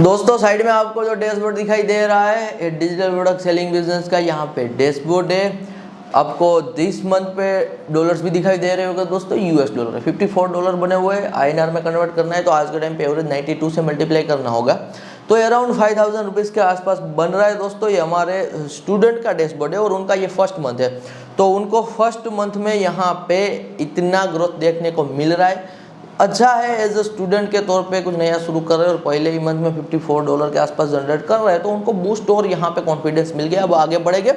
दोस्तों साइड में आपको जो डैशबोर्ड दिखाई दे रहा है ये डिजिटल प्रोडक्ट सेलिंग बिजनेस का यहाँ पे डैशबोर्ड है। आपको दिस मंथ पे डॉलर्स भी दिखाई दे रहे होगा दोस्तों। यूएस डॉलर है, $54 बने हुए हैं। आईएनआर में कन्वर्ट करना है तो आज के टाइम पे एवरेज 92 से मल्टीप्लाई करना होगा, तो अराउंड 5000 रुपीज़ के आसपास बन रहा है दोस्तों। ये हमारे स्टूडेंट का डैशबोर्ड है और उनका ये फर्स्ट मंथ है, तो उनको फर्स्ट मंथ में यहाँ पे इतना ग्रोथ देखने को मिल रहा है। अच्छा है, एज अ स्टूडेंट के तौर पे कुछ नया शुरू कर रहे हैं और पहले ही मंथ में $54 के आसपास जनरेट कर रहे हैं, तो उनको बूस्ट और यहाँ पे कॉन्फिडेंस मिल गया। अब आगे बढ़ेंगे।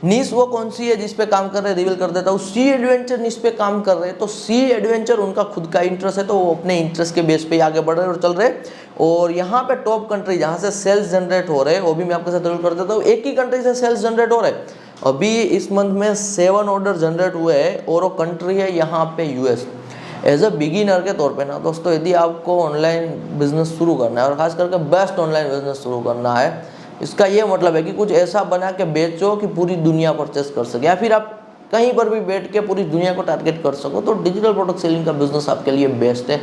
नीश वो कौन सी है जिस पे काम कर रहे हैं, रिवील कर देता हूँ। सी एडवेंचर नीश पे काम कर रहे हैं, तो सी एडवेंचर उनका खुद का इंटरेस्ट है, तो वो अपने इंटरेस्ट के बेस पे आगे बढ़ रहे हैं और चल रहे हैं। और यहाँ पे टॉप कंट्री जहाँ से सेल्स जनरेट हो रहे हैं वो भी मैं आपके साथ रिवील कर देता हूँ। एक ही कंट्री से सेल्स जनरेट हो रहे हैं, अभी इस मंथ में 7 ऑर्डर जनरेट हुए हैं और वो कंट्री है यहाँ पे यूएस। एज अ बिगिनर के तौर पे ना दोस्तों, यदि आपको ऑनलाइन बिजनेस शुरू करना है और खास करके बेस्ट ऑनलाइन बिजनेस शुरू करना है, इसका ये मतलब है कि कुछ ऐसा बना के बेचो कि पूरी दुनिया परचेस कर सके, या फिर आप कहीं पर भी बैठ के पूरी दुनिया को टारगेट कर सको, तो डिजिटल प्रोडक्ट सेलिंग का बिजनेस आपके लिए बेस्ट है।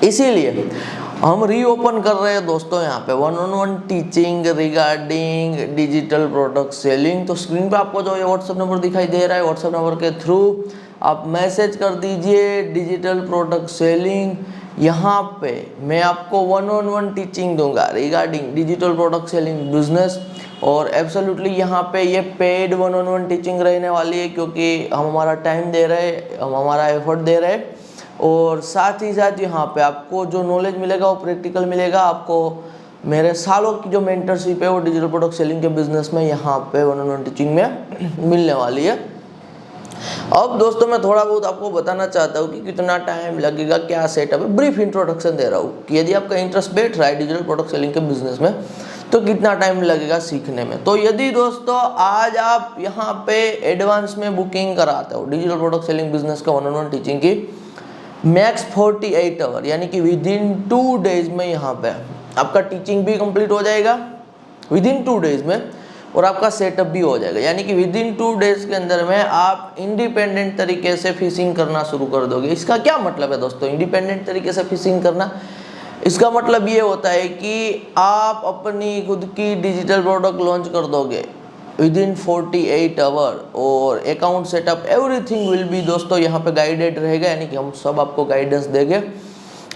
इसीलिए हम रीओपन कर रहे हैं दोस्तों यहाँ पे 1-on-1 teaching regarding digital product selling. तो स्क्रीन पे आपको जो ये व्हाट्सएप नंबर दिखाई दे रहा है, व्हाट्सएप नंबर के थ्रू आप मैसेज कर दीजिए डिजिटल प्रोडक्ट सेलिंग। यहाँ पे मैं आपको 1-on-1 टीचिंग दूंगा regarding digital product selling business, और एब्सोल्युटली यहाँ पे ये पेड 1-on-1 टीचिंग रहने वाली है, क्योंकि हम हमारा टाइम दे रहे हैं, हम हमारा एफर्ट दे रहे हैं, और साथ ही साथ यहाँ पे आपको जो नॉलेज मिलेगा वो प्रैक्टिकल मिलेगा। आपको मेरे सालों की जो मेंटरशिप है वो डिजिटल प्रोडक्ट सेलिंग के बिजनेस में यहाँ पे 1-on-1 टीचिंग में मिलने वाली है। अब दोस्तों मैं थोड़ा बहुत आपको बताना चाहता हूँ कि कितना टाइम लगेगा, क्या सेटअप है। ब्रीफ इंट्रोडक्शन दे रहा हूँ कि यदि आपका इंटरेस्ट बैठ रहा है डिजिटल प्रोडक्ट सेलिंग के बिजनेस में तो कितना टाइम लगेगा सीखने में। तो यदि दोस्तों आज आप यहाँ पे एडवांस में बुकिंग कराते हो डिजिटल प्रोडक्ट सेलिंग बिजनेस का 1-on-1 टीचिंग की, मैक्स 48 आवर यानी कि विदिन 2 डेज में यहाँ पे आपका टीचिंग भी कंप्लीट हो जाएगा विदिन 2 डेज में, और आपका सेटअप भी हो जाएगा। यानी कि विदिन 2 डेज के अंदर में आप इंडिपेंडेंट तरीके से फिशिंग करना शुरू कर दोगे। इसका क्या मतलब है दोस्तों, इंडिपेंडेंट तरीके से फिशिंग करना? इसका मतलब ये होता है कि आप अपनी खुद की डिजिटल प्रोडक्ट लॉन्च कर दोगे विदिन 48 आवर, और account setup everything will be दोस्तों यहाँ पे गाइडेड रहेगा, यानी कि हम सब आपको गाइडेंस देंगे।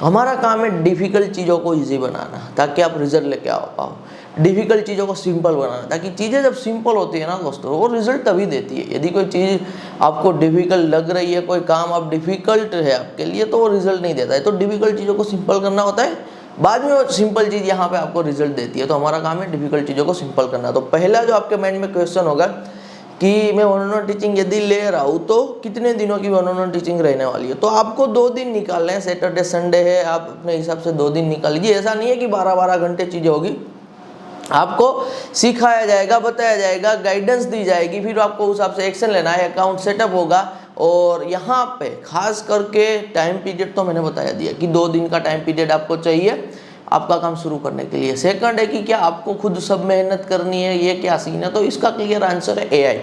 हमारा काम है डिफ़िकल्ट चीज़ों को इजी बनाना ताकि आप रिजल्ट लेके आ पाओ, डिफ़िकल्ट चीज़ों को सिंपल बनाना ताकि चीज़ें जब सिंपल होती है ना दोस्तों वो रिजल्ट तभी देती है। यदि कोई चीज़ आपको डिफ़िकल्ट लग रही है, कोई काम आप डिफ़िकल्ट है आपके लिए, तो वो रिजल्ट नहीं देता है। तो डिफ़िकल्ट चीज़ों को सिंपल करना होता है, बाद में वो सिंपल चीज़ यहाँ पे आपको रिजल्ट देती है। तो हमारा काम है डिफ़िकल्ट चीज़ों को सिंपल करना। तो पहला जो आपके माइंड में क्वेश्चन होगा कि मैं 1-on-1 टीचिंग यदि ले रहा हूँ तो कितने दिनों की 1-on-1 टीचिंग रहने वाली है? तो आपको 2 दिन निकालने हैं। सैटरडे संडे है, आप अपने हिसाब से 2 दिन निकाल लीजिए। ऐसा नहीं है कि 12-12 घंटे चीज़ें होगी, आपको सिखाया जाएगा, बताया जाएगा, गाइडेंस दी जाएगी, फिर आपको उस हिसाब से एक्शन लेना है, अकाउंट सेटअप होगा। और यहाँ पे खास करके टाइम पीरियड तो मैंने बताया दिया कि 2 दिन का टाइम पीरियड आपको चाहिए आपका काम शुरू करने के लिए। सेकंड है कि क्या आपको खुद सब मेहनत करनी है, ये क्या सीन है? तो इसका क्लियर आंसर है एआई।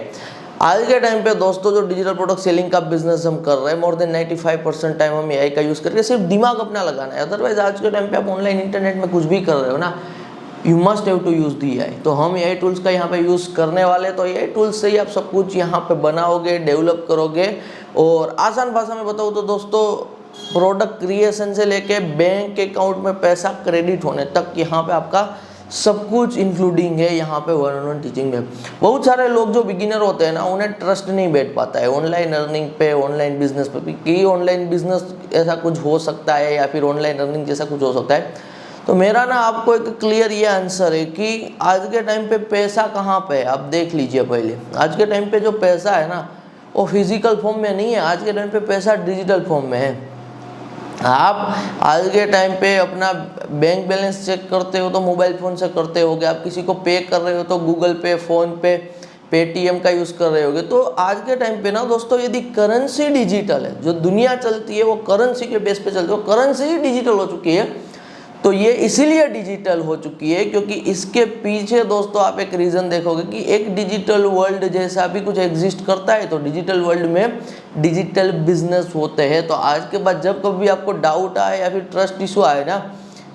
आज के टाइम पे दोस्तों जो डिजिटल प्रोडक्ट सेलिंग का बिजनेस हम कर रहे हैं, मोर देन 95% टाइम हम एआई का यूज़ करके सिर्फ दिमाग अपना लगाना है। अदरवाइज आज के टाइम पे आप ऑनलाइन इंटरनेट में कुछ भी कर रहे हो ना, you must have to use the AI. तो हम एआई टूल्स का यहाँ पे यूज़ करने वाले, तो एआई टूल्स से ही आप सब कुछ यहाँ पे बनाओगे, डेवलप करोगे। और आसान भाषा में बताऊँ तो दोस्तों प्रोडक्ट क्रिएशन से लेके बैंक अकाउंट में पैसा क्रेडिट होने तक यहाँ पे आपका सब कुछ इंक्लूडिंग है यहाँ पे 1-on-1 टीचिंग में। बहुत सारे लोग जो बिगिनर होते हैं ना, उन्हें ट्रस्ट नहीं बैठ पाता है ऑनलाइन अर्निंग पे, ऑनलाइन बिजनेस पे कि ऑनलाइन बिजनेस ऐसा कुछ हो सकता है या फिर ऑनलाइन अर्निंग जैसा कुछ हो सकता है। तो मेरा ना आपको एक क्लियर ये आंसर है कि आज के टाइम पे पैसा कहाँ पे है आप देख लीजिए। पहले आज के टाइम पे जो पैसा है ना वो फिजिकल फॉर्म में नहीं है, आज के टाइम पे पैसा डिजिटल फॉर्म में है। आप आज के टाइम पे अपना बैंक बैलेंस चेक करते हो तो मोबाइल फ़ोन से करते होगे, आप किसी को पे कर रहे हो तो गूगल पे, फ़ोन पे, पेटीएम का यूज़ कर रहे होगे। तो आज के टाइम पे ना दोस्तों यदि करेंसी डिजिटल है, जो दुनिया चलती है वो करेंसी के बेस पे चलती है, वो करेंसी ही डिजिटल हो चुकी है। तो ये इसीलिए डिजिटल हो चुकी है क्योंकि इसके पीछे दोस्तों आप एक रीज़न देखोगे कि एक डिजिटल वर्ल्ड जैसा भी कुछ एग्जिस्ट करता है। तो डिजिटल वर्ल्ड में डिजिटल बिजनेस होते हैं। तो आज के बाद जब कभी आपको डाउट आए या फिर ट्रस्ट इशू आए ना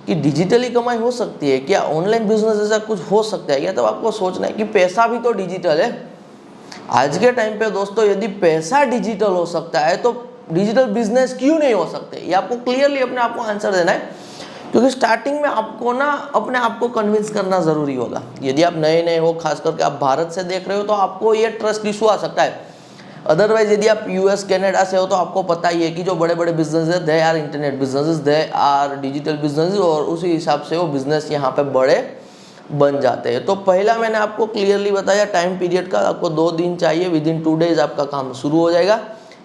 कि डिजिटली कमाई हो सकती है क्या, ऑनलाइन बिजनेस ऐसा कुछ हो सकता है क्या, तो आपको सोचना है कि पैसा भी तो डिजिटल है। आज के टाइम पे दोस्तों यदि पैसा डिजिटल हो सकता है तो डिजिटल बिजनेस क्यों नहीं हो सकते, ये आपको क्लियरली अपने आप को आंसर देना है। क्योंकि स्टार्टिंग में आपको ना अपने आप को कन्विंस करना जरूरी होगा। यदि आप नए नए हो, खास करके आप भारत से देख रहे हो, तो आपको ये ट्रस्ट इशू आ सकता है। अदरवाइज यदि आप यूएस कनाडा से हो तो आपको पता ही है कि जो बड़े बड़े बिजनेस है they are internet businesses, they are digital businesses, और उसी हिसाब से वो बिजनेस यहाँ पे बड़े बन जाते हैं। तो पहला मैंने आपको क्लियरली बताया टाइम पीरियड का, आपको 2 दिन चाहिए, विद इन 2 डेज आपका काम शुरू हो जाएगा।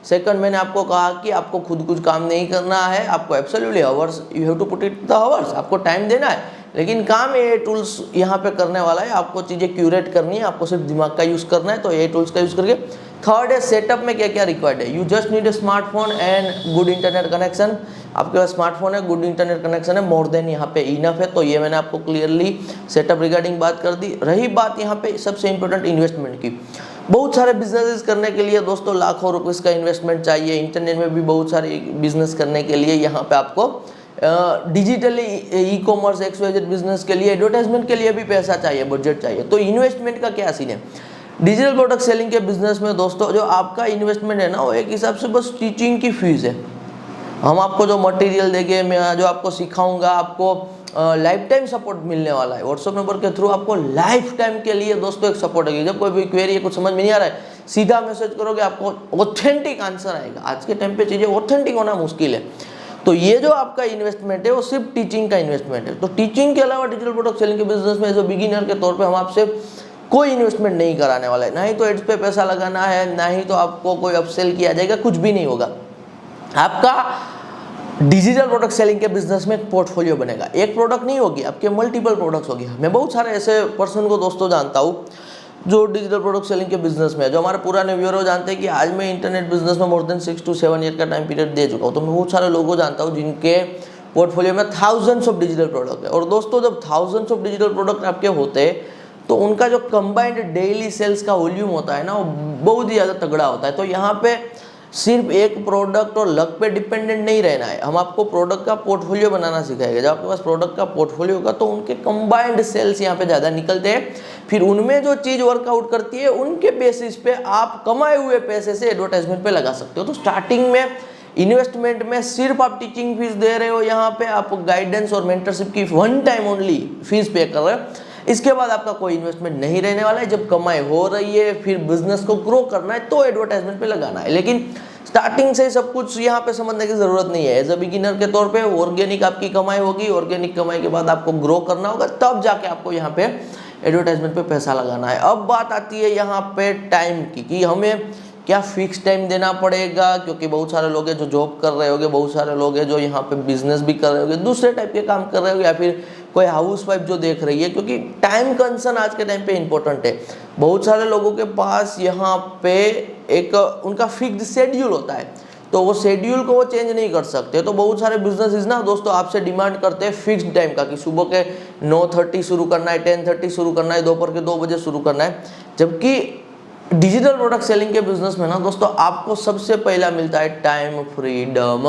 सेकंड, मैंने आपको कहा कि आपको खुद कुछ काम नहीं करना है, आपको absolutely hours, you have to put it the hours, आपको टाइम देना है, लेकिन काम ये टूल्स यहाँ पे करने वाला है। आपको चीज़ें क्यूरेट करनी है, आपको सिर्फ दिमाग का यूज़ करना है, तो ये टूल्स का यूज़ करके। थर्ड है सेटअप में क्या क्या रिक्वायर्ड है, you just need a smartphone and good internet connection. आपके पास स्मार्टफोन है, गुड इंटरनेट कनेक्शन है, मोर देन यहाँ पे इनफ है। तो ये मैंने आपको क्लियरली सेटअप रिगार्डिंग बात कर दी। रही बात यहाँ पे सबसे इंपॉर्टेंट इन्वेस्टमेंट की, बहुत सारे बिजनेसेस करने के लिए दोस्तों लाखों रुपए का इन्वेस्टमेंट चाहिए। इंटरनेट में भी बहुत सारे बिजनेस करने के लिए यहाँ पे आपको digitally e commerce XYZ business के लिए, एडवर्टाइजमेंट के लिए भी पैसा चाहिए, बजट चाहिए। तो इन्वेस्टमेंट का क्या सीन है डिजिटल प्रोडक्ट सेलिंग के बिजनेस में दोस्तों, जो आपका इन्वेस्टमेंट है ना वो एक हिसाब से बस टीचिंग की फीस है। हम आपको जो मटेरियल देंगे, मैं जो आपको सिखाऊंगा, आपको लाइफ टाइम सपोर्ट मिलने वाला है। व्हाट्सएप नंबर के थ्रू आपको लाइफ टाइम के लिए दोस्तों एक सपोर्ट है। जब कोई भी क्वेरी है, कुछ समझ में नहीं आ रहा है, सीधा मैसेज करोगे, आपको ऑथेंटिक आंसर आएगा। आज के टाइम पे चीज़ें ऑथेंटिक होना मुश्किल है। तो ये जो आपका इन्वेस्टमेंट है वो सिर्फ टीचिंग का इन्वेस्टमेंट है। तो टीचिंग के अलावा डिजिटल प्रोडक्ट सेलिंग के बिजनेस में एज अ बिगिनर के तौर पे हम आपसे कोई इन्वेस्टमेंट नहीं कराने वाला है। ना ही तो एड्स पे पैसा लगाना है, ना ही तो आपको कोई अपसेल किया जाएगा, कुछ भी नहीं होगा। आपका डिजिटल प्रोडक्ट सेलिंग के बिजनेस में एक पोर्टफोलियो बनेगा। एक प्रोडक्ट नहीं होगी, आपके मल्टीपल प्रोडक्ट्स होगी। मैं बहुत सारे ऐसे पर्सन को दोस्तों जानता हूँ जो डिजिटल प्रोडक्ट सेलिंग के बिजनेस में है, जो हमारे पुराने व्यूअर जानते हैं कि आज मैं इंटरनेट बिजनेस में मोर देन 6 to 7 ईयर का टाइम पीरियड दे चुका हूँ। तो मैं बहुत सारे लोगों को जानता हूँ जिनके पोर्टफोलियो में थाउजेंड्स ऑफ डिजिटल प्रोडक्ट है। और दोस्तों जब थाउजेंड्स ऑफ डिजिटल प्रोडक्ट आपके होते हैं तो उनका जो कंबाइंड डेली सेल्स का वॉल्यूम होता है ना, वो बहुत ही ज़्यादा तगड़ा होता है। तो यहाँ पे सिर्फ एक प्रोडक्ट और लक पे डिपेंडेंट नहीं रहना है, हम आपको प्रोडक्ट का पोर्टफोलियो बनाना सिखाएंगे। जब आपके पास प्रोडक्ट का पोर्टफोलियो होगा तो उनके कंबाइंड सेल्स यहाँ पे ज़्यादा निकलते हैं। फिर उनमें जो चीज़ वर्कआउट करती है उनके बेसिस पे आप कमाए हुए पैसे से एडवर्टाइजमेंट पे लगा सकते हो। तो स्टार्टिंग में इन्वेस्टमेंट में सिर्फ आप टीचिंग फीस दे रहे हो, यहाँ पे आप गाइडेंस और मेंटरशिप की 1 टाइम ओनली फीस पे कर रहे हो। इसके बाद आपका कोई इन्वेस्टमेंट नहीं रहने वाला है। जब कमाई हो रही है, फिर बिजनेस को ग्रो करना है तो एडवर्टाइजमेंट पे लगाना है। लेकिन स्टार्टिंग से सब कुछ यहाँ पे समझने की जरूरत नहीं है। एज अ बिगिनर के तौर पे ऑर्गेनिक आपकी कमाई होगी, ऑर्गेनिक कमाई के बाद आपको ग्रो करना होगा, तब जाके आपको यहाँ पे एडवर्टाइजमेंट पे पैसा लगाना है। अब बात आती है यहाँ पे टाइम की, कि हमें क्या फिक्स टाइम देना पड़ेगा, क्योंकि बहुत सारे लोग हैं जो जॉब कर रहे होंगे, बहुत सारे लोग हैं जो यहाँ पे बिजनेस भी कर रहे होंगे, दूसरे टाइप के काम कर रहे होंगे, या फिर कोई हाउसवाइफ जो देख रही है, क्योंकि टाइम कंसर्न आज के टाइम पे इंपॉर्टेंट है। बहुत सारे लोगों के पास यहाँ पे एक उनका फिक्स्ड शेड्यूल होता है, तो वो शेड्यूल को वो चेंज नहीं कर सकते। तो बहुत सारे बिजनेसेस ना दोस्तों आपसे डिमांड करते हैं फिक्स्ड टाइम का, कि सुबह के 9:30 शुरू करना है, 10:30 शुरू करना है, दोपहर के 2 बजे शुरू करना है। जबकि डिजिटल प्रोडक्ट सेलिंग के बिजनेस में ना दोस्तों आपको सबसे पहला मिलता है टाइम फ्रीडम।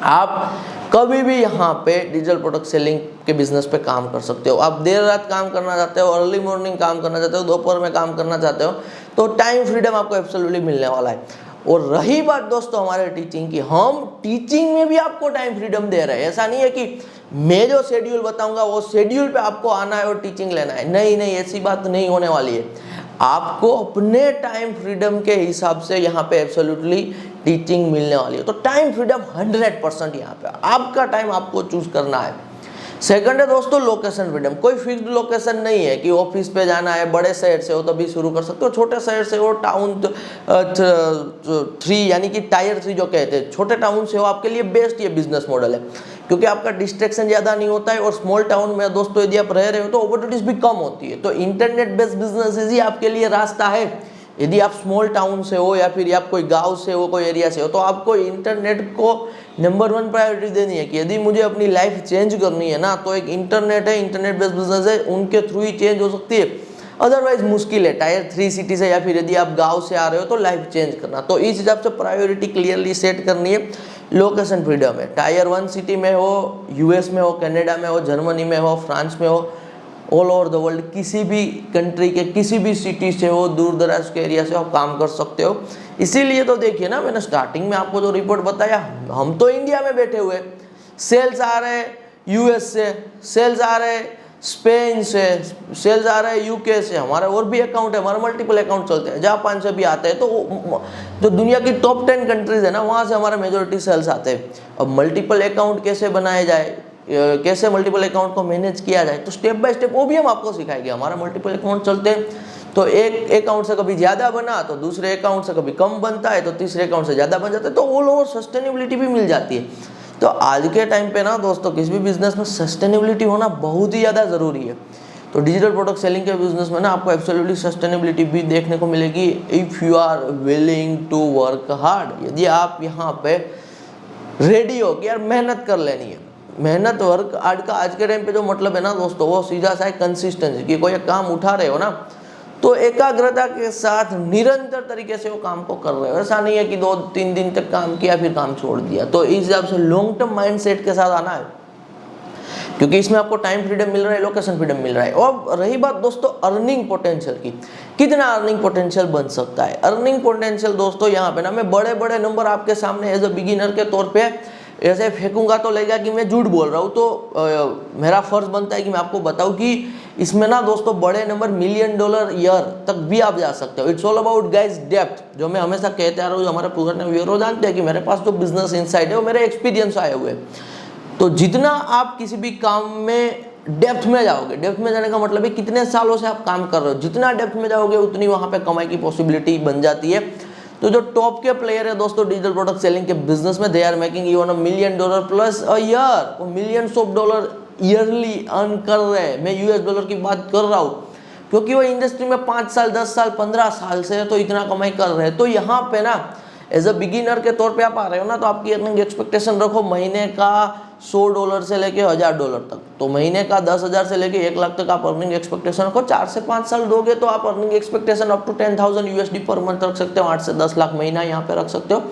आप कभी भी यहाँ पे डिजिटल प्रोडक्ट सेलिंग के बिजनेस पे काम कर सकते हो। आप देर रात काम करना चाहते हो, अर्ली मॉर्निंग काम करना चाहते हो, दोपहर में काम करना चाहते हो, तो टाइम फ्रीडम आपको एब्सोल्युटली मिलने वाला है। और रही बात दोस्तों हमारे टीचिंग की, हम टीचिंग में भी आपको टाइम फ्रीडम दे रहे हैं। ऐसा नहीं है कि मैं जो शेड्यूल बताऊंगा वो शेड्यूल पे आपको आना है और टीचिंग लेना है, नहीं नहीं, ऐसी बात नहीं होने वाली है। आपको अपने टाइम फ्रीडम के हिसाब से यहाँ पे एब्सोल्युटली टीचिंग मिलने वाली है। तो टाइम फ्रीडम 100% यहाँ पे, आपका टाइम आपको चूज करना है। सेकंड है दोस्तों लोकेशन फ्रीडम। कोई फिक्स्ड लोकेशन नहीं है कि ऑफिस पे जाना है, बड़े शहर से हो तभी शुरू कर सकते हो, छोटे शहर से हो, टाउन 3 यानी कि टायर 3 जो कहते हैं, छोटे टाउन से हो, आपके लिए बेस्ट ये बिजनेस मॉडल है, क्योंकि आपका डिस्ट्रैक्शन ज़्यादा नहीं होता है। और स्मॉल टाउन में दोस्तों यदि आप रह रहे हो तो अपॉर्चुनिटीज भी कम होती है। तो इंटरनेट बेस्ड बिजनेस ही आपके लिए रास्ता है। यदि आप स्मॉल टाउन से हो या फिर आप कोई गांव से हो, कोई एरिया से हो, तो आपको इंटरनेट को नंबर 1 प्रायोरिटी देनी है कि यदि मुझे अपनी लाइफ चेंज करनी है ना, तो एक इंटरनेट है, इंटरनेट बेस्ड बिजनेस है, उनके थ्रू ही चेंज हो सकती है। अदरवाइज मुश्किल है टायर 3 सिटी से, या फिर यदि आप गांव से आ रहे हो तो लाइफ चेंज करना। तो इस हिसाब से प्रायोरिटी क्लियरली सेट करनी है। लोकेशन फ्रीडम है, टायर 1 सिटी में हो, यूएस में हो, कनाडा में हो, जर्मनी में हो, फ्रांस में हो, ऑल ओवर द वर्ल्ड किसी भी कंट्री के किसी भी सिटी से हो, दूर दराज के एरिया से आप काम कर सकते हो। इसीलिए तो देखिए ना, मैंने स्टार्टिंग में आपको जो रिपोर्ट बताया, हम तो इंडिया में बैठे हुए, सेल्स आ रहे यूएस से, सेल्स आ रहे स्पेन से, सेल्स आ रहे यूके से, हमारे और भी अकाउंट है, हमारे मल्टीपल अकाउंट चलते हैं, जापान से भी आते हैं। तो जो दुनिया की टॉप 10 कंट्रीज है ना, वहाँ से हमारे मेजोरिटी सेल्स आते हैं। अब मल्टीपल अकाउंट कैसे बनाए जाए, कैसे मल्टीपल अकाउंट को मैनेज किया जाए, तो स्टेप बाय स्टेप वो भी हम आपको सिखाएंगे। हमारा मल्टीपल अकाउंट चलते हैं, तो एक अकाउंट से कभी ज़्यादा बना तो दूसरे अकाउंट से कभी कम बनता है, तो तीसरे अकाउंट से ज़्यादा बन जाता है, तो ऑल ओवर सस्टेनेबिलिटी भी मिल जाती है। तो आज के टाइम पे ना दोस्तों, किसी भी बिजनेस में सस्टेनेबिलिटी होना बहुत ही ज़्यादा ज़रूरी है। तो डिजिटल प्रोडक्ट सेलिंग के बिजनेस में ना आपको एब्सोल्युटली सस्टेनेबिलिटी भी देखने को मिलेगी, if you are willing to work hard. यदि आप यहाँ पे रेडी हो कि यार मेहनत कर लेनी है। मेहनत वर्क आज के टाइम पे जो मतलब है ना दोस्तों, वो सीधा सा है कंसिस्टेंसी, कि कोई काम उठा रहे हो ना, तो एकाग्रता के साथ निरंतर तरीके से वो काम को कर रहे हो। ऐसा नहीं है कि 2-3 दिन तक काम किया फिर काम छोड़ दिया। तो इस हिसाब से लॉन्ग टर्म माइंडसेट के साथ आना है, क्योंकि इसमें आपको टाइम फ्रीडम मिल रहा है, लोकेशन फ्रीडम मिल रहा है। और रही बात दोस्तों अर्निंग पोटेंशियल की, कितना अर्निंग पोटेंशियल बन सकता है। अर्निंग पोटेंशियल दोस्तों, यहाँ पे ना मैं बड़े बड़े नंबर आपके सामने एज अ बिगिनर के तौर पे ऐसे फेंकूंगा तो लगेगा कि मैं झूठ बोल रहा हूँ। तो मेरा फर्ज बनता है कि मैं आपको बताऊँ कि इसमें ना दोस्तों बड़े नंबर $1 मिलियन ईयर तक भी आप जा सकते हो। It's all about guys depth, जो मैं हमेशा कहते आ रहा हूँ, जो हमारे पुराने व्यूअर जानते हैं कि मेरे पास जो बिजनेस इनसाइट है वो मेरे एक्सपीरियंस आए हुए। तो जितना आप किसी भी काम में डेप्थ में जाओगे, डेप्थ में जाने का मतलब है कितने सालों से आप काम कर रहे हो, जितना डेप्थ में जाओगे उतनी वहाँ पे कमाई की पॉसिबिलिटी बन जाती है। तो जो टॉप के प्लेयर है दोस्तों डिजिटल प्रोडक्ट सेलिंग के बिजनेस में, they are making even $1 million plus a year. वो millions of dollar yearly earn कर रहे हैं। मैं यूएस डॉलर की बात कर रहा हूँ, क्योंकि वो इंडस्ट्री में 5 साल 10 साल 15 साल से तो इतना कमाई कर रहे हैं। तो यहाँ पे ना एज अ बिगिनर के तौर पे आप आ रहे हो ना, तो आपकी अर्निंग एक्सपेक्टेशन रखो महीने का $100 से लेके $1000 तक। तो महीने का 10,000 से लेके 1 लाख तक आप अर्निंग एक्सपेक्टेशन रखो। 4 से 5 साल दोगे तो आप earning expectation up to $10,000 per month रख सकते हो। 8 से 10 लाख महीना यहाँ पे रख सकते हो।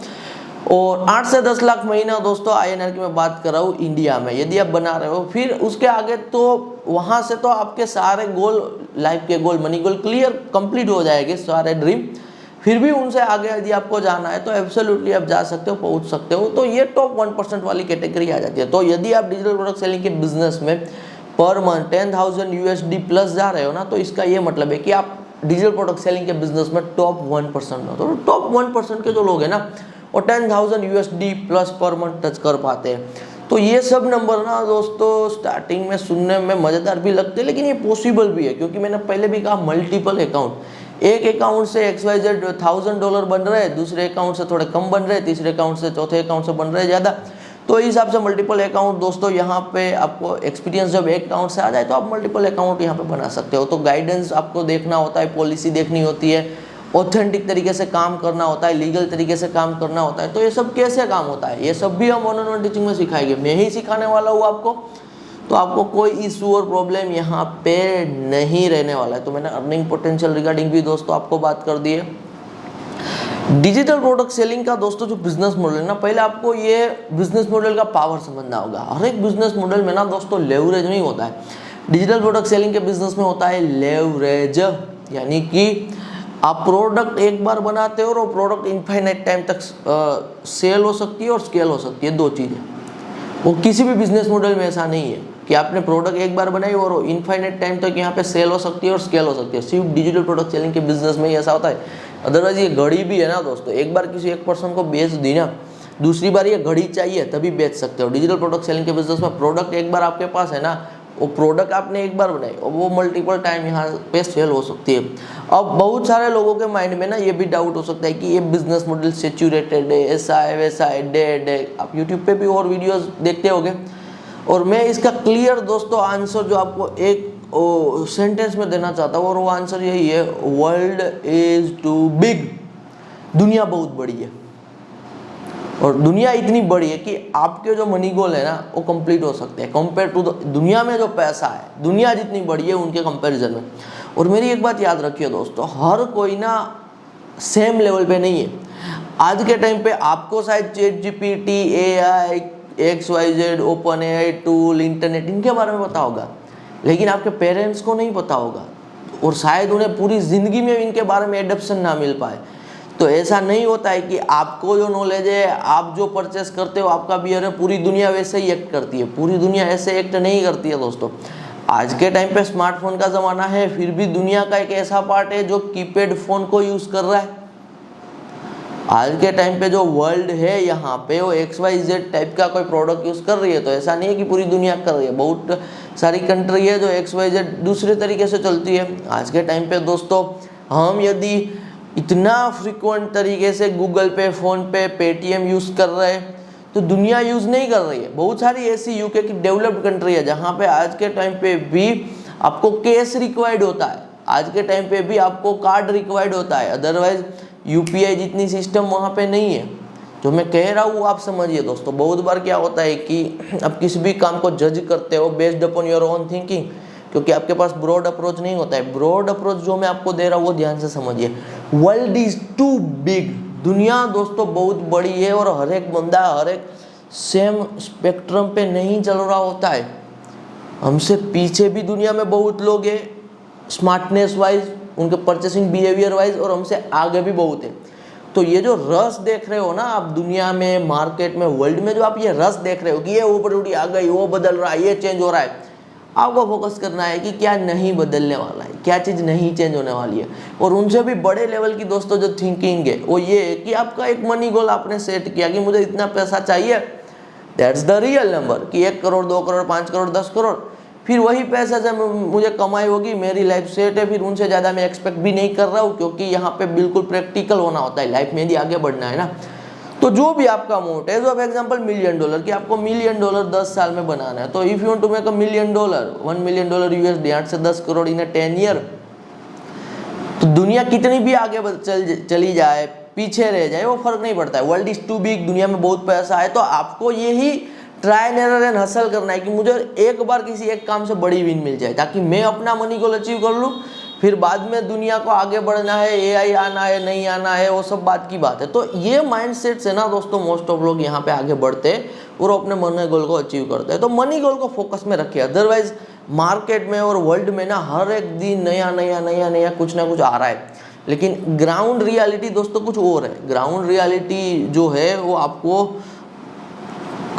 और 8 से 10 लाख महीना दोस्तों INR की मैं बात कर रहा हूँ इंडिया में, यदि आप बना रहे हो। फिर उसके आगे तो वहाँ से तो आपके सारे गोल, लाइफ के गोल, मनी गोल क्लियर कंप्लीट हो जाएंगे, सारे ड्रीम। फिर भी उनसे आगे यदि आपको जाना है तो एब्सोल्युटली आप जा सकते हो, पहुंच सकते हो। तो ये टॉप 1% वाली कैटेगरी आ जाती है। तो यदि आप डिजिटल प्रोडक्ट सेलिंग के बिजनेस में पर मंथ $10,000 प्लस जा रहे हो ना, तो इसका ये मतलब है कि आप डिजिटल प्रोडक्ट सेलिंग के बिजनेस में टॉप 1% में। तो टॉप 1% के जो लोग हैं ना, वो $10,000 प्लस पर मंथ टच कर पाते हैं। तो ये सब नंबर ना दोस्तों स्टार्टिंग में सुनने में मज़ेदार भी लगते हैं, लेकिन ये पॉसिबल भी है, क्योंकि मैंने पहले भी कहा मल्टीपल अकाउंट, एक अकाउंट से XYZ $1,000 बन रहे हैं, दूसरे अकाउंट से थोड़े कम बन रहे हैं, तीसरे अकाउंट से चौथे अकाउंट से बन रहे हैं ज़्यादा। तो इस हिसाब से मल्टीपल अकाउंट दोस्तों, यहाँ पे आपको एक्सपीरियंस जब एक अकाउंट से आ जाए तो आप मल्टीपल अकाउंट यहाँ पे बना सकते हो। तो गाइडेंस आपको देखना होता है, पॉलिसी देखनी होती है, ऑथेंटिक तरीके से काम करना होता है, लीगल तरीके से काम करना होता है। तो ये सब कैसे काम होता है, ये सब भी हम 1-on-1 टीचिंग में सिखाएंगे। मैं ही सिखाने वाला हूँ आपको, तो आपको कोई इशू और प्रॉब्लम यहाँ पे नहीं रहने वाला है। तो मैंने अर्निंग पोटेंशियल रिगार्डिंग भी दोस्तों आपको बात कर दी है। डिजिटल प्रोडक्ट सेलिंग का दोस्तों जो बिजनेस मॉडल है ना, पहले आपको ये बिजनेस मॉडल का पावर समझना होगा। हर एक बिजनेस मॉडल में ना दोस्तों लेवरेज नहीं होता है। डिजिटल प्रोडक्ट सेलिंग के बिजनेस में होता है लेवरेज, यानी कि आप प्रोडक्ट एक बार बनाते हो और वो प्रोडक्ट इनफाइनाइट टाइम तक सेल हो सकती है और स्केल हो सकती है, दो चीज़ें। वो किसी भी बिजनेस मॉडल में ऐसा नहीं है कि आपने प्रोडक्ट एक बार बनाई और इनफाइनाइट टाइम तक यहाँ पे सेल हो सकती है और स्केल हो सकती है। सिर्फ डिजिटल प्रोडक्ट सेलिंग के बिजनेस में ही ऐसा होता है। अदरवाइज ये घड़ी भी है ना दोस्तों, एक बार किसी एक पर्सन को बेच दी ना, दूसरी बार ये घड़ी चाहिए तभी बेच सकते हो। डिजिटल प्रोडक्ट सेलिंग के बिजनेस में प्रोडक्ट एक बार आपके पास है ना, वो प्रोडक्ट आपने एक बार बनाई और वो मल्टीपल टाइम यहाँ पे सेल हो सकती है। अब बहुत सारे लोगों के माइंड में ना ये भी डाउट हो सकता है कि ये बिजनेस मॉडल सेचुरेटेड है, ऐसा है वैसा है, डेड है। आप यूट्यूब पे भी और वीडियोस देखते होंगे, और मैं इसका क्लियर दोस्तों आंसर जो आपको एक सेंटेंस में देना चाहता हूँ, और वो आंसर यही है, वर्ल्ड इज टू बिग। दुनिया बहुत बड़ी है, और दुनिया इतनी बड़ी है कि आपके जो मनी गोल है ना वो कंप्लीट हो सकते हैं कंपेयर टू दुनिया में जो पैसा है। दुनिया जितनी बड़ी है उनके कंपैरिजन में। और मेरी एक बात याद रखिए दोस्तों, हर कोई ना सेम लेवल पे नहीं है। आज के टाइम पे आपको शायद ChatGPT, AI, XYZ, OpenAI tool, internet, इनके बारे में पता होगा, लेकिन आपके पेरेंट्स को नहीं पता होगा और शायद उन्हें पूरी ज़िंदगी में इनके बारे में एडप्शन ना मिल पाए। तो ऐसा नहीं होता है कि आपको जो नॉलेज है, आप जो परचेस करते हो, आपका बिहेवियर है, पूरी दुनिया वैसे ही एक्ट करती है। पूरी दुनिया ऐसे एक्ट नहीं करती है दोस्तों। आज के टाइम पे स्मार्टफोन का ज़माना है, फिर भी दुनिया का एक ऐसा पार्ट है जो कीपैड फ़ोन को यूज़ कर रहा है। आज के टाइम पे जो वर्ल्ड है यहाँ पे वो XYZ टाइप का कोई प्रोडक्ट यूज़ कर रही है, तो ऐसा नहीं है कि पूरी दुनिया कर रही है। बहुत सारी कंट्री है जो XYZ दूसरे तरीके से चलती है। आज के टाइम पे दोस्तों हम यदि इतना फ्रिक्वेंट तरीके से गूगल पे, फ़ोन पे, पेटीएम यूज़ कर रहे हैं तो दुनिया यूज़ नहीं कर रही है। बहुत सारी ऐसी यूके की डेवलप्ड कंट्री है जहाँ पे आज के टाइम पे भी आपको कैश रिक्वायर्ड होता है, आज के टाइम पे भी आपको कार्ड रिक्वायर्ड होता है, अदरवाइज UPI जितनी सिस्टम वहाँ पे नहीं है। जो मैं कह रहा हूँ आप समझिए दोस्तों। बहुत बार क्या होता है कि आप किसी भी काम को जज करते हो based upon your own thinking, क्योंकि आपके पास ब्रॉड अप्रोच नहीं होता है। ब्रॉड अप्रोच जो मैं आपको दे रहा हूँ वो ध्यान से समझिए। वर्ल्ड इज टू बिग, दुनिया दोस्तों बहुत बड़ी है और हर एक बंदा हर एक सेम स्पेक्ट्रम पे नहीं चल रहा होता है। हमसे पीछे भी दुनिया में बहुत लोग हैं स्मार्टनेस वाइज, उनके परचेसिंग बिहेवियर वाइज, और हमसे आगे भी बहुत है। तो ये जो रस देख रहे हो ना आप दुनिया में, मार्केट में, वर्ल्ड में, जो आप ये रस देख रहे हो कि ये ऊपर आ गई, वो बदल रहा है, ये चेंज हो रहा है, आपको फोकस करना है कि क्या नहीं बदलने वाला है, क्या चीज़ नहीं चेंज होने वाली है। और उनसे भी बड़े लेवल की दोस्तों जो थिंकिंग है वो ये है कि आपका एक मनी गोल आपने सेट किया कि मुझे इतना पैसा चाहिए, दैट्स द रियल नंबर, कि 1 करोड़, 2 करोड़, 5 करोड़, 10 करोड़, फिर वही पैसा से मुझे कमाई होगी, मेरी लाइफ सेट है, फिर उनसे ज़्यादा मैं एक्सपेक्ट भी नहीं कर रहा हूँ, क्योंकि यहाँ पे बिल्कुल प्रैक्टिकल होना होता है लाइफ में यदि आगे बढ़ना है ना। तो जो भी आपका अमाउंट है, जो अब एग्जांपल $1 मिलियन कि आपको $1 मिलियन 10 साल में बनाना है, तो if you want to make $1 million, $1 million USD, 8 से 10 करोड़ इन 10 ईयर, तो दुनिया कितनी भी आगे चली जाए, पीछे रह जाए, वो फर्क नहीं पड़ता है। वर्ल्ड इज टू बिग, दुनिया में बहुत पैसा है। तो आपको यही try and error and hustle करना है कि मुझे एक बार किसी एक काम से बड़ी विन मिल जाए, ताकि मैं अपना मनी गोल अचीव कर लूँ। फिर बाद में दुनिया को आगे बढ़ना है, AI आना है, नहीं आना है, वो सब बात की बात है। तो ये माइंडसेट से ना दोस्तों मोस्ट ऑफ लोग यहाँ पे आगे बढ़ते हैं और अपने मनी गोल को अचीव करते हैं। तो मनी गोल को फोकस में रखिए, अदरवाइज मार्केट में और वर्ल्ड में ना हर एक दिन नया कुछ ना कुछ आ रहा है, लेकिन ग्राउंड रियलिटी दोस्तों कुछ और है। ग्राउंड रियलिटी जो है वो आपको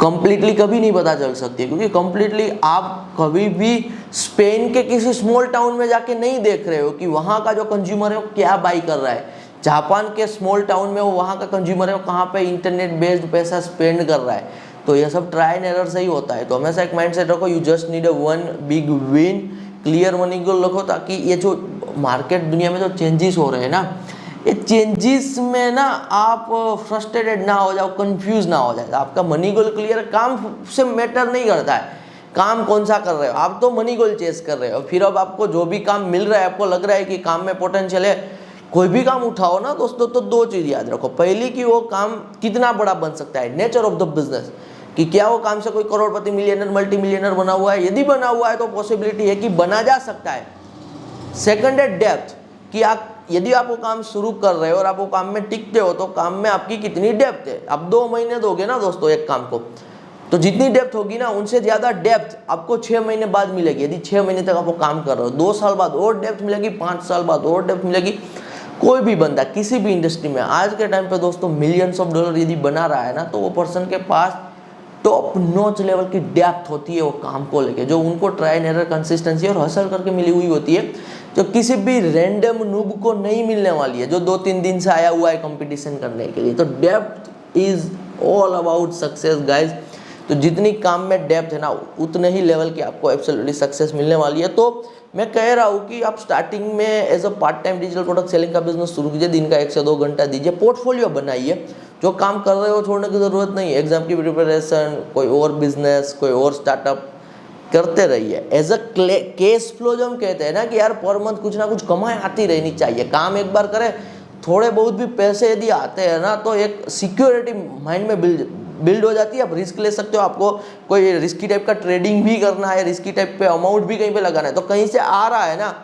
कंप्लीटली कभी नहीं पता चल सकती है, क्योंकि कंप्लीटली आप कभी भी स्पेन के किसी स्मॉल टाउन में जाके नहीं देख रहे हो कि वहाँ का जो कंज्यूमर है वो क्या बाई कर रहा है। जापान के स्मॉल टाउन में वो वहाँ का कंज्यूमर है वो कहाँ पे इंटरनेट बेस्ड पैसा स्पेंड कर रहा है। तो ये सब ट्राई एंड एरर से ही होता है। तो हमेशा एक माइंडसेट रखो, you just need a one big win, clear money goal रखो, ताकि ये जो मार्केट दुनिया में जो चेंजेस हो रहे हैं ना, ये चेंजेस में ना आप फ्रस्ट्रेटेड ना हो जाओ, कंफ्यूज ना हो जाए। आपका मनी गोल क्लियर, काम से मैटर नहीं करता है काम कौन सा कर रहे हो, आप तो मनी गोल चेस कर रहे हो। फिर अब आपको जो भी काम मिल रहा है, आपको लग रहा है कि काम में पोटेंशियल है, कोई भी काम उठाओ ना दोस्तों, तो 2 चीज़ याद रखो। पहली कि वो काम कितना बड़ा बन सकता है, नेचर ऑफ द बिजनेस, कि क्या वो काम से कोई करोड़पति, मिलियनर, मल्टी मिलियनर बना हुआ है। यदि बना हुआ है तो पॉसिबिलिटी है कि बना जा सकता है। सेकंड है डेप्थ, कि आप यदि आप वो काम शुरू कर रहे हो और आप वो काम में टिकते हो तो काम में आपकी कितनी डेप्थ है। अब 2 महीने दोगे ना दोस्तों एक काम को, तो जितनी डेप्थ होगी ना उनसे ज़्यादा डेप्थ आपको 6 महीने बाद मिलेगी। यदि 6 महीने तक आप वो काम कर रहे हो, 2 साल बाद और डेप्थ मिलेगी, 5 साल बाद और डेप्थ मिलेगी। कोई भी बंदा किसी भी इंडस्ट्री में आज के टाइम पे दोस्तों मिलियंस ऑफ डॉलर यदि बना रहा है ना, तो वो पर्सन के पास टॉप नॉच लेवल की डेप्थ होती है वो काम को लेके, जो उनको ट्राई एंड एरर, कंसिस्टेंसी और हसल करके मिली हुई होती है, जो किसी भी रैंडम नूब को नहीं मिलने वाली है, जो 2-3 दिन से आया हुआ है कंपटीशन करने के लिए। तो depth is all about success guys. तो जितनी काम में डेप्थ है ना, उतने ही लेवल की आपको एब्सोल्युटली सक्सेस मिलने वाली है। तो मैं कह रहा हूँ कि आप स्टार्टिंग में as a part time digital product selling का बिजनेस शुरू कीजिए, दिन का 1 से 2 घंटा दीजिए, पोर्टफोलियो बनाइए। जो काम कर रहे हो छोड़ने की ज़रूरत नहीं है। एग्जाम की प्रिपरेशन, कोई और बिजनेस, कोई और स्टार्टअप करते रहिए। एज अ केस फ्लो जो हम कहते हैं ना कि यार पर मंथ कुछ ना कुछ कमाई आती रहनी चाहिए। काम एक बार करें, थोड़े बहुत भी पैसे यदि आते हैं ना, तो एक सिक्योरिटी माइंड में बिल्ड हो जाती है। आप रिस्क ले सकते हो, आपको कोई रिस्की टाइप का ट्रेडिंग भी करना है, रिस्की टाइप पे अमाउंट भी कहीं पे लगाना है, तो कहीं से आ रहा है ना,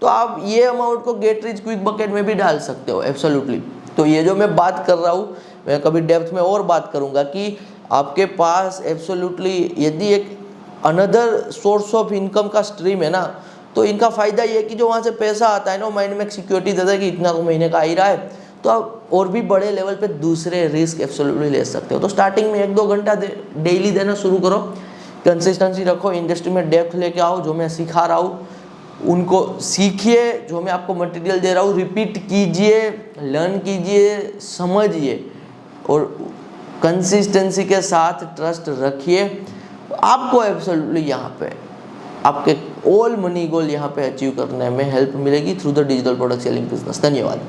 तो आप ये अमाउंट को गेट रिच क्विक बकेट में भी डाल सकते हो एब्सोल्युटली। तो ये जो मैं बात कर रहा हूँ, मैं कभी डेप्थ में और बात करूँगा कि आपके पास एब्सोल्युटली यदि एक अनदर सोर्स ऑफ इनकम का स्ट्रीम है ना, तो इनका फ़ायदा ये है कि जो वहाँ से पैसा आता है ना, वो माइंड में एक सिक्योरिटी देता है कि इतना तो महीने का आ ही रहा है, तो आप और भी बड़े लेवल पे दूसरे रिस्क एब्सोल्युटली ले सकते हो। तो स्टार्टिंग में 1-2 घंटा डेली देना शुरू करो, कंसिस्टेंसी रखो, इंडस्ट्री में डेप्थ लेके आओ, जो मैं सिखा रहा हूँ उनको सीखिए, जो मैं आपको मटेरियल दे रहा हूँ रिपीट कीजिए, लर्न कीजिए, समझिए और कंसिस्टेंसी के साथ ट्रस्ट रखिए। आपको एब्सोल्युटली यहाँ पे आपके ऑल मनी गोल यहाँ पे अचीव करने में हेल्प मिलेगी through the digital product selling business. धन्यवाद।